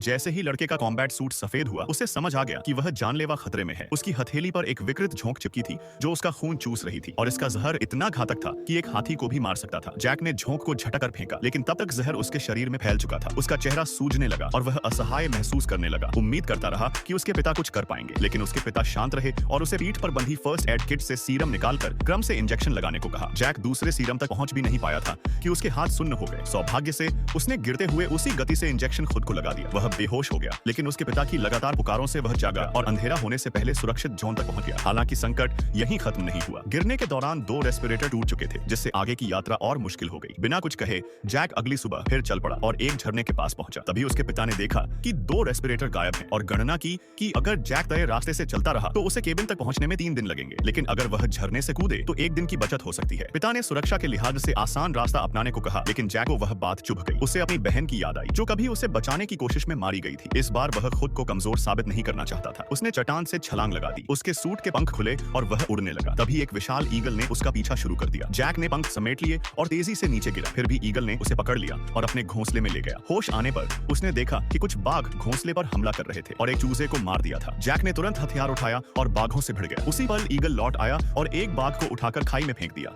जैसे ही लड़के का कॉम्बैट सूट सफेद हुआ, उसे समझ आ गया कि वह जानलेवा खतरे में है। उसकी हथेली पर एक विकृत झोंक चिपकी थी जो उसका खून चूस रही थी और इसका जहर इतना घातक था कि एक हाथी को भी मार सकता था। जैक ने झोंक को झटक कर फेंका, लेकिन तब तक जहर उसके शरीर में फैल चुका था। उसका चेहरा सूजने लगा और वह असहाय महसूस करने लगा। उम्मीद करता रहा कि उसके पिता कुछ कर पाएंगे, लेकिन उसके पिता शांत रहे और उसे पीठ पर बंधी फर्स्ट एड किट से सीरम निकालकर क्रम से इंजेक्शन लगाने को कहा। जैक दूसरे सीरम तक पहुंच भी नहीं पाया था कि उसके हाथ सुन्न हो गए। सौभाग्य से उसने गिरते हुए उसी गति से इंजेक्शन खुद को लगा दिया। वह बेहोश हो गया, लेकिन उसके पिता की लगातार पुकारों से वह जागा और अंधेरा होने से पहले सुरक्षित जोन तक पहुंच गया। हालांकि संकट यहीं खत्म नहीं हुआ। गिरने के दौरान 2 रेस्पिरेटर टूट चुके थे, जिससे आगे की यात्रा और मुश्किल हो गई। बिना कुछ कहे जैक अगली सुबह फिर चल पड़ा और एक झरने के पास पहुंचा। तभी उसके पिता ने देखा कि 2 रेस्पिरेटर गायब हैं और गणना की कि अगर जैक तय रास्ते से चलता रहा तो उसे केबिन तक पहुंचने में 3 दिन लगेंगे, लेकिन अगर वह झरने से कूदे तो 1 दिन की बचत हो सकती है। पिता ने सुरक्षा के लिहाज से आसान रास्ता अपनाने को कहा, लेकिन जैक को वह बात चुभ गई। उसे अपनी बहन की याद आई जो कभी उसे बचाने की कोशिश में मारी गई थी। इस बार वह खुद को कमजोर साबित नहीं करना चाहता था। उसने चट्टान से छलांग लगा दी। उसके सूट के पंख खुले और वह उड़ने लगा। तभी एक विशाल ईगल ने उसका पीछा शुरू कर दिया। जैक ने पंख समेट लिए और तेजी से नीचे गिरा। फिर भी ईगल ने उसे पकड़ लिया और अपने घोंसले में ले गया। होश आने पर उसने देखा कि कुछ बाघ घोंसले पर हमला कर रहे थे और एक चूजे को मार दिया था। जैक ने तुरंत हथियार उठाया और बाघों से भिड़ गया। उसी पल ईगल लौट आया और एक बाघ को उठाकर खाई में फेंक दिया।